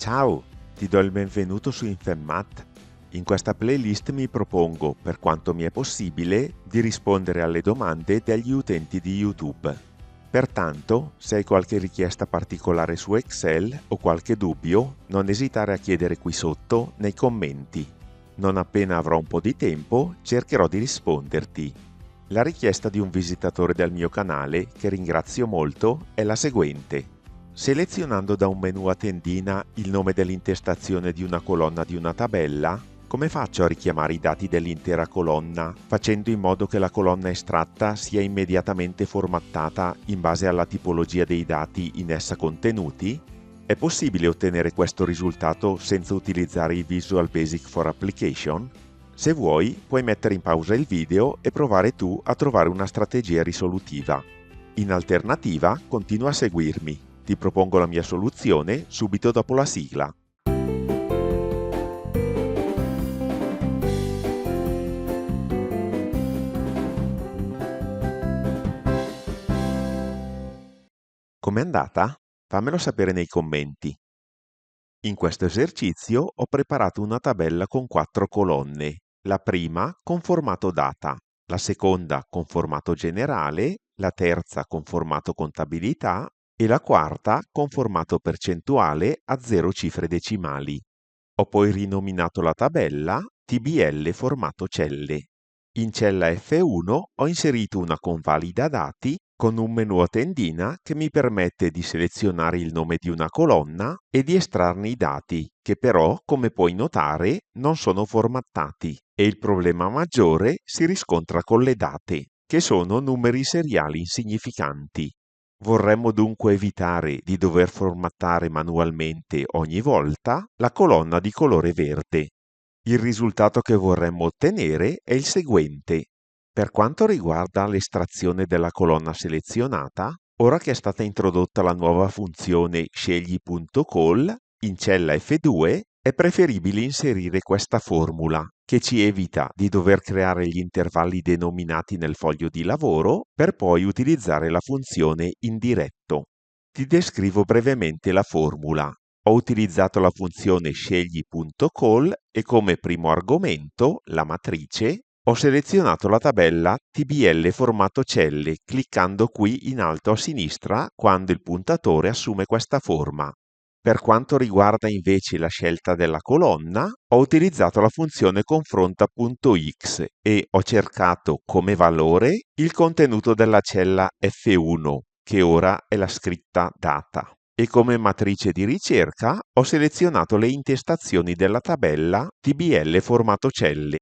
Ciao, ti do il benvenuto su InfemMath. In questa playlist mi propongo, per quanto mi è possibile, di rispondere alle domande degli utenti di YouTube. Pertanto, se hai qualche richiesta particolare su Excel o qualche dubbio, non esitare a chiedere qui sotto nei commenti. Non appena avrò un po' di tempo, cercherò di risponderti. La richiesta di un visitatore del mio canale, che ringrazio molto, è la seguente. Selezionando da un menu a tendina il nome dell'intestazione di una colonna di una tabella, come faccio a richiamare i dati dell'intera colonna, facendo in modo che la colonna estratta sia immediatamente formattata in base alla tipologia dei dati in essa contenuti? È possibile ottenere questo risultato senza utilizzare il Visual Basic for Application? Se vuoi, puoi mettere in pausa il video e provare tu a trovare una strategia risolutiva. In alternativa, continua a seguirmi. Ti propongo la mia soluzione subito dopo la sigla. Com'è andata? Fammelo sapere nei commenti. In questo esercizio ho preparato una tabella con 4 colonne. La prima con formato data, la seconda con formato generale, la terza con formato contabilità e la quarta con formato percentuale a 0 cifre decimali. Ho poi rinominato la tabella TBL formato celle. In cella F1 ho inserito una convalida dati con un menu a tendina che mi permette di selezionare il nome di una colonna e di estrarne i dati, che però, come puoi notare, non sono formattati e il problema maggiore si riscontra con le date, che sono numeri seriali insignificanti. Vorremmo dunque evitare di dover formattare manualmente ogni volta la colonna di colore verde. Il risultato che vorremmo ottenere è il seguente. Per quanto riguarda l'estrazione della colonna selezionata, ora che è stata introdotta la nuova funzione scegli.call, in cella F2 è preferibile inserire questa formula, che ci evita di dover creare gli intervalli denominati nel foglio di lavoro per poi utilizzare la funzione indiretto. Ti descrivo brevemente la formula. Ho utilizzato la funzione scegli.call e come primo argomento, la matrice, ho selezionato la tabella TBL formato celle cliccando qui in alto a sinistra quando il puntatore assume questa forma. Per quanto riguarda invece la scelta della colonna, ho utilizzato la funzione confronta.x e ho cercato come valore il contenuto della cella F1, che ora è la scritta data. E come matrice di ricerca ho selezionato le intestazioni della tabella TBL formato celle.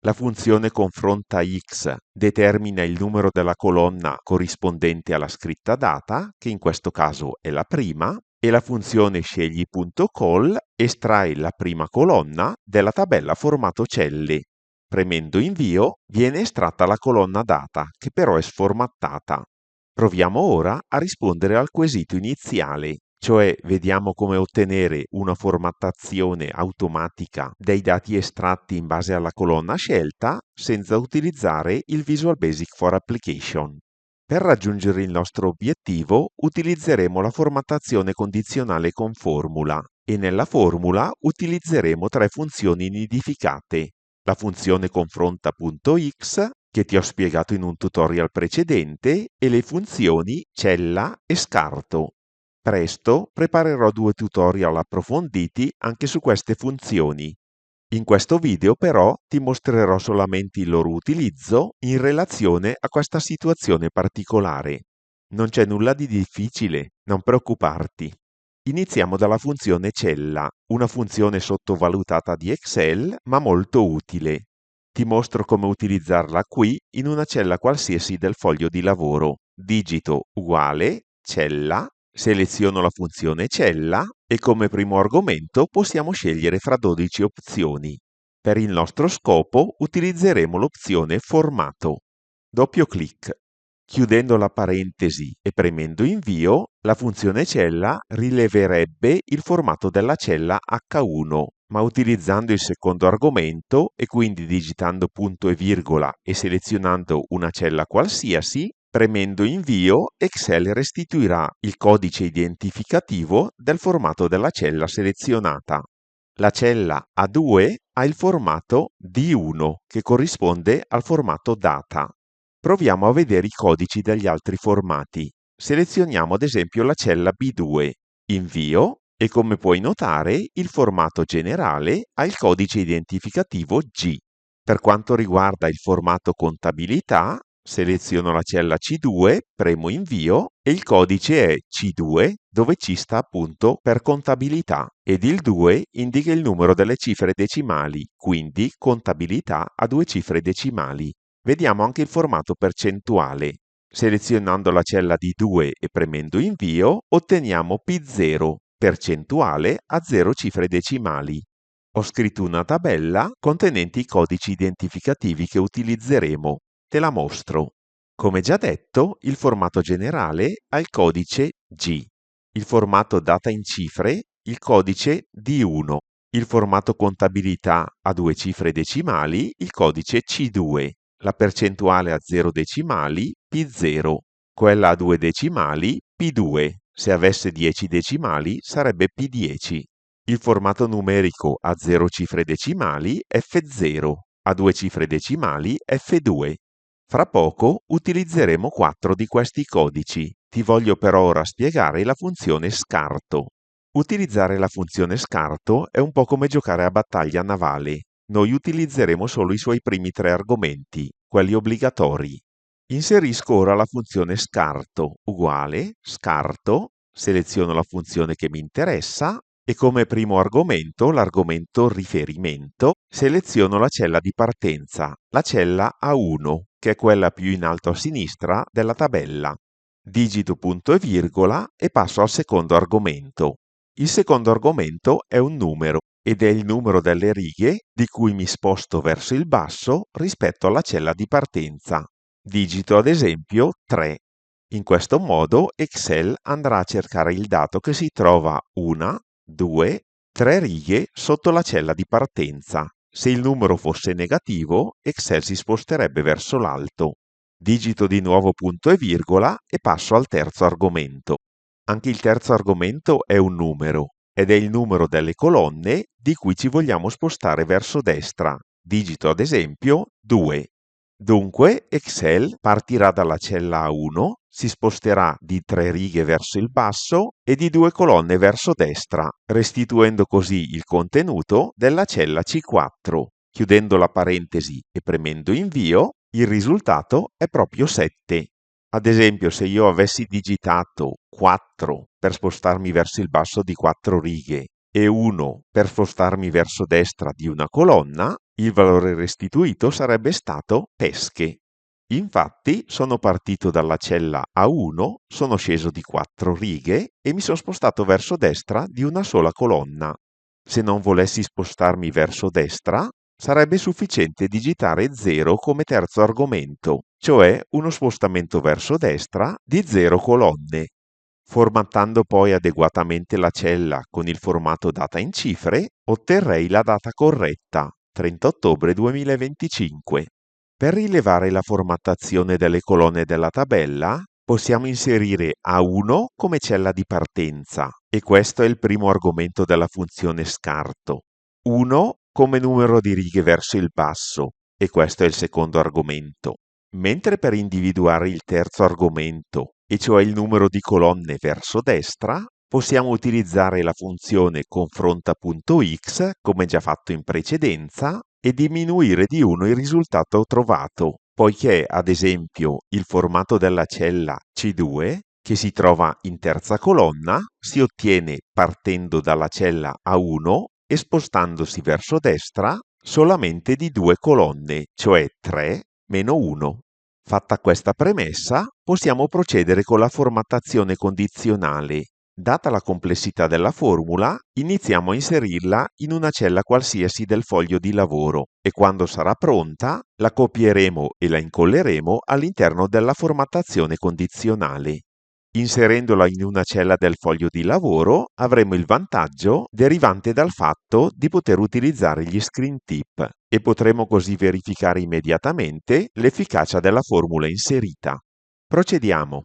La funzione confronta x determina il numero della colonna corrispondente alla scritta data, che in questo caso è la prima, e la funzione scegli.call estrae la prima colonna della tabella formato celle. Premendo invio viene estratta la colonna data, che però è sformattata. Proviamo ora a rispondere al quesito iniziale, cioè vediamo come ottenere una formattazione automatica dei dati estratti in base alla colonna scelta senza utilizzare il Visual Basic for Application. Per raggiungere il nostro obiettivo utilizzeremo la formattazione condizionale con formula e nella formula utilizzeremo 3 funzioni nidificate. La funzione confronta.x, che ti ho spiegato in un tutorial precedente, e le funzioni cella e scarto. Presto preparerò 2 tutorial approfonditi anche su queste funzioni. In questo video però ti mostrerò solamente il loro utilizzo in relazione a questa situazione particolare. Non c'è nulla di difficile, non preoccuparti. Iniziamo dalla funzione cella, una funzione sottovalutata di Excel ma molto utile. Ti mostro come utilizzarla qui in una cella qualsiasi del foglio di lavoro. Digito uguale, cella, seleziono la funzione cella e come primo argomento possiamo scegliere fra 12 opzioni. Per il nostro scopo utilizzeremo l'opzione formato. Doppio clic. Chiudendo la parentesi e premendo invio, la funzione cella rileverebbe il formato della cella H1, ma utilizzando il secondo argomento e quindi digitando punto e virgola e selezionando una cella qualsiasi, Premendo Invio, Excel restituirà il codice identificativo del formato della cella selezionata. La cella A2 ha il formato D1, che corrisponde al formato data. Proviamo a vedere i codici degli altri formati. Selezioniamo ad esempio la cella B2, Invio, e come puoi notare il formato generale ha il codice identificativo G. Per quanto riguarda il formato contabilità, seleziono la cella C2, premo Invio e il codice è C2, dove C sta appunto per contabilità, ed il 2 indica il numero delle cifre decimali, quindi contabilità a 2 cifre decimali. Vediamo anche il formato percentuale. Selezionando la cella D2 e premendo Invio, otteniamo P0, percentuale a 0 cifre decimali. Ho scritto una tabella contenente i codici identificativi che utilizzeremo. Te la mostro. Come già detto, il formato generale ha il codice G, il formato data in cifre, il codice D1, il formato contabilità a 2 cifre decimali, il codice C2, la percentuale a 0 decimali, P0, quella a 2 decimali, P2, se avesse 10 decimali sarebbe P10. Il formato numerico a 0 cifre decimali, F0, a 2 cifre decimali, F2. Fra poco utilizzeremo 4 di questi codici. Ti voglio però ora spiegare la funzione scarto. Utilizzare la funzione scarto è un po' come giocare a battaglia navale. Noi utilizzeremo solo i suoi primi 3 argomenti, quelli obbligatori. Inserisco ora la funzione scarto uguale scarto, seleziono la funzione che mi interessa e come primo argomento, l'argomento riferimento, seleziono la cella di partenza, la cella A1, che è quella più in alto a sinistra della tabella. Digito punto e virgola e passo al secondo argomento. Il secondo argomento è un numero ed è il numero delle righe di cui mi sposto verso il basso rispetto alla cella di partenza. Digito ad esempio 3. In questo modo Excel andrà a cercare il dato che si trova 1, 2, 3 righe sotto la cella di partenza. Se il numero fosse negativo, Excel si sposterebbe verso l'alto. Digito di nuovo punto e virgola e passo al terzo argomento. Anche il terzo argomento è un numero ed è il numero delle colonne di cui ci vogliamo spostare verso destra. Digito ad esempio 2. Dunque Excel partirà dalla cella A1, si sposterà di 3 righe verso il basso e di 2 colonne verso destra, restituendo così il contenuto della cella C4. Chiudendo la parentesi e premendo Invio, il risultato è proprio 7. Ad esempio, se io avessi digitato 4 per spostarmi verso il basso di 4 righe e 1 per spostarmi verso destra di una colonna, il valore restituito sarebbe stato pesche. Infatti sono partito dalla cella A1, sono sceso di 4 righe e mi sono spostato verso destra di una sola colonna. Se non volessi spostarmi verso destra, sarebbe sufficiente digitare 0 come terzo argomento, cioè uno spostamento verso destra di 0 colonne. Formattando poi adeguatamente la cella con il formato data in cifre, otterrei la data corretta, 30 ottobre 2025. Per rilevare la formattazione delle colonne della tabella, possiamo inserire A1 come cella di partenza, e questo è il primo argomento della funzione scarto. 1 come numero di righe verso il basso, e questo è il secondo argomento. Mentre per individuare il terzo argomento, e cioè il numero di colonne verso destra, possiamo utilizzare la funzione confronta.x, come già fatto in precedenza, e diminuire di 1 il risultato trovato, poiché ad esempio il formato della cella C2, che si trova in terza colonna, si ottiene partendo dalla cella A1 e spostandosi verso destra solamente di 2 colonne, cioè 3 meno 1. Fatta questa premessa, possiamo procedere con la formattazione condizionale. Data la complessità della formula, iniziamo a inserirla in una cella qualsiasi del foglio di lavoro e quando sarà pronta la copieremo e la incolleremo all'interno della formattazione condizionale. Inserendola in una cella del foglio di lavoro avremo il vantaggio derivante dal fatto di poter utilizzare gli screen tip e potremo così verificare immediatamente l'efficacia della formula inserita. Procediamo.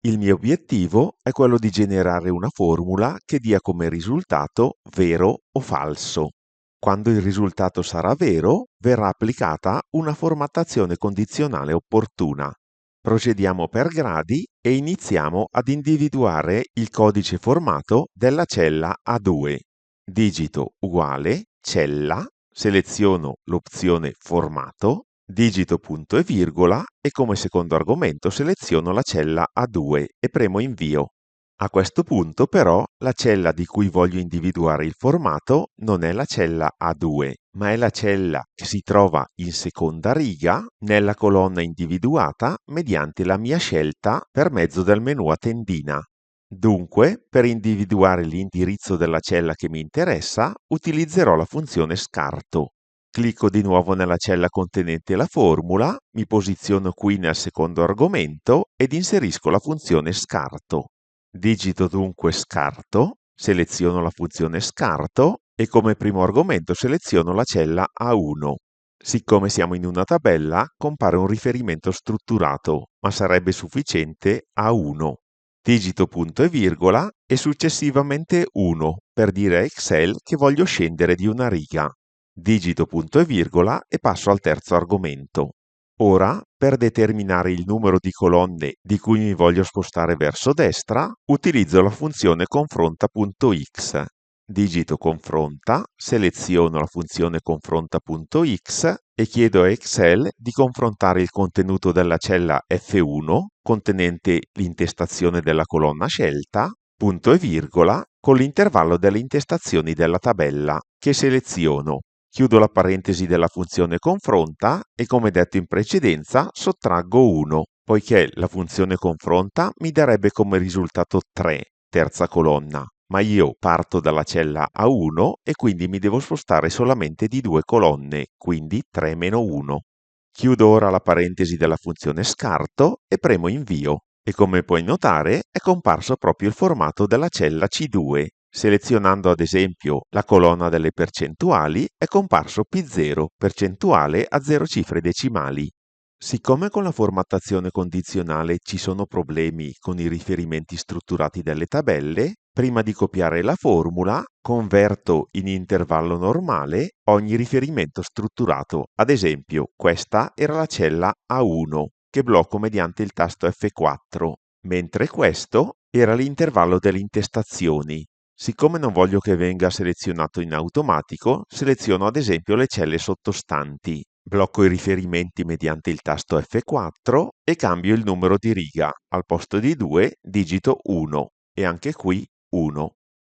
Il mio obiettivo è quello di generare una formula che dia come risultato vero o falso. Quando il risultato sarà vero, verrà applicata una formattazione condizionale opportuna. Procediamo per gradi e iniziamo ad individuare il codice formato della cella A2. Digito uguale, cella, seleziono l'opzione formato, digito punto e virgola e come secondo argomento seleziono la cella A2 e premo invio. A questo punto però la cella di cui voglio individuare il formato non è la cella A2, ma è la cella che si trova in seconda riga nella colonna individuata mediante la mia scelta per mezzo del menu a tendina. Dunque, per individuare l'indirizzo della cella che mi interessa, utilizzerò la funzione scarto. Clicco di nuovo nella cella contenente la formula, mi posiziono qui nel secondo argomento ed inserisco la funzione scarto. Digito dunque scarto, seleziono la funzione scarto e come primo argomento seleziono la cella A1. Siccome siamo in una tabella, compare un riferimento strutturato, ma sarebbe sufficiente A1. Digito punto e virgola e successivamente 1 per dire a Excel che voglio scendere di una riga. Digito punto e virgola e passo al terzo argomento. Ora, per determinare il numero di colonne di cui mi voglio spostare verso destra, utilizzo la funzione confronta.x. Digito confronta, seleziono la funzione confronta.x e chiedo a Excel di confrontare il contenuto della cella F1 contenente l'intestazione della colonna scelta, punto e virgola, con l'intervallo delle intestazioni della tabella, che seleziono. Chiudo la parentesi della funzione confronta e come detto in precedenza sottraggo 1, poiché la funzione confronta mi darebbe come risultato 3, terza colonna, ma io parto dalla cella A1 e quindi mi devo spostare solamente di 2 colonne, quindi 3 meno 1. Chiudo ora la parentesi della funzione scarto e premo invio e come puoi notare è comparso proprio il formato della cella C2. Selezionando ad esempio la colonna delle percentuali è comparso P0 percentuale a 0 cifre decimali. Siccome con la formattazione condizionale ci sono problemi con i riferimenti strutturati delle tabelle, prima di copiare la formula, converto in intervallo normale ogni riferimento strutturato. Ad esempio, questa era la cella A1, che blocco mediante il tasto F4, mentre questo era l'intervallo delle intestazioni. Siccome non voglio che venga selezionato in automatico, seleziono ad esempio le celle sottostanti. Blocco i riferimenti mediante il tasto F4 e cambio il numero di riga. Al posto di 2 digito 1 e anche qui 1.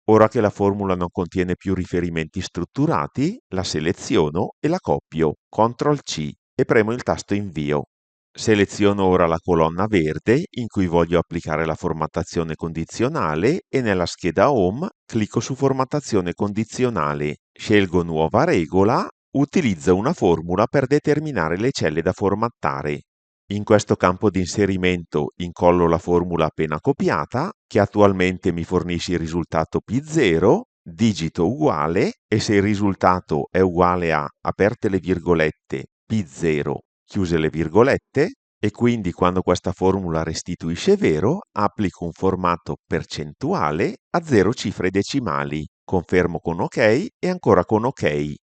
Ora che la formula non contiene più riferimenti strutturati, la seleziono e la copio. CTRL-C e premo il tasto invio. Seleziono ora la colonna verde in cui voglio applicare la formattazione condizionale e nella scheda Home clicco su Formattazione condizionale, scelgo Nuova regola, utilizzo una formula per determinare le celle da formattare. In questo campo di inserimento incollo la formula appena copiata, che attualmente mi fornisce il risultato P0, digito uguale e se il risultato è uguale a, aperte le virgolette, P0, chiuse le virgolette, e quindi quando questa formula restituisce vero, applico un formato percentuale a 0 cifre decimali, confermo con OK e ancora con OK,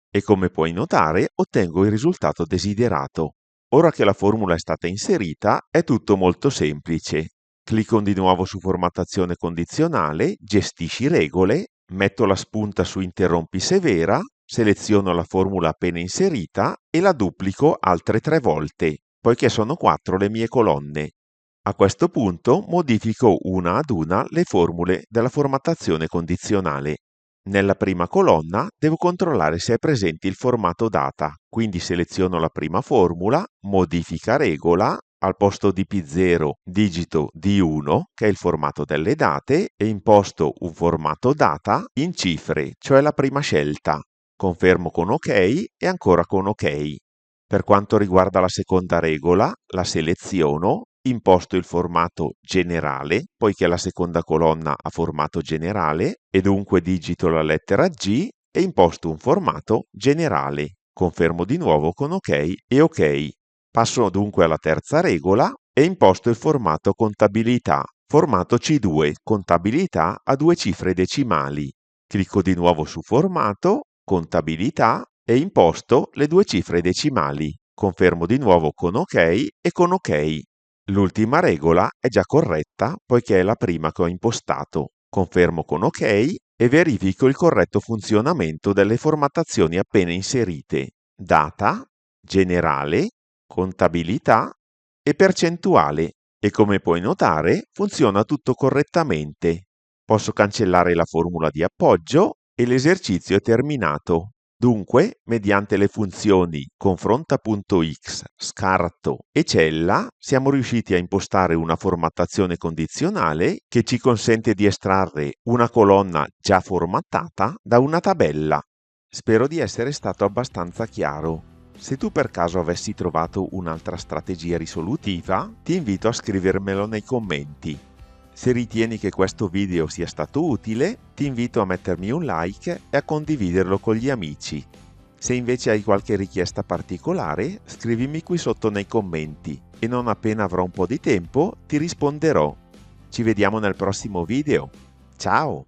e come puoi notare ottengo il risultato desiderato. Ora che la formula è stata inserita, è tutto molto semplice. Clicco di nuovo su Formattazione condizionale, Gestisci regole, metto la spunta su Interrompi se vera, seleziono la formula appena inserita e la duplico altre 3 volte, poiché sono 4 le mie colonne. A questo punto modifico una ad una le formule della formattazione condizionale. Nella prima colonna devo controllare se è presente il formato data, quindi seleziono la prima formula, modifica regola, al posto di P0 digito D1, che è il formato delle date, e imposto un formato data in cifre, cioè la prima scelta. Confermo con OK e ancora con OK. Per quanto riguarda la seconda regola, la seleziono, imposto il formato generale, poiché la seconda colonna ha formato generale, e dunque digito la lettera G e imposto un formato generale. Confermo di nuovo con OK e OK. Passo dunque alla terza regola, è imposto il formato contabilità, formato C2, contabilità a 2 cifre decimali. Clicco di nuovo su formato, contabilità e imposto le 2 cifre decimali. Confermo di nuovo con OK e con OK. L'ultima regola è già corretta poiché è la prima che ho impostato. Confermo con OK e verifico il corretto funzionamento delle formattazioni appena inserite: data, generale, contabilità e percentuale, e come puoi notare funziona tutto correttamente. Posso cancellare la formula di appoggio e l'esercizio è terminato. Dunque, mediante le funzioni confronta.x, scarto e cella, siamo riusciti a impostare una formattazione condizionale che ci consente di estrarre una colonna già formattata da una tabella. Spero di essere stato abbastanza chiaro. Se tu per caso avessi trovato un'altra strategia risolutiva, ti invito a scrivermelo nei commenti. Se ritieni che questo video sia stato utile, ti invito a mettermi un like e a condividerlo con gli amici. Se invece hai qualche richiesta particolare, scrivimi qui sotto nei commenti e non appena avrò un po' di tempo ti risponderò. Ci vediamo nel prossimo video. Ciao!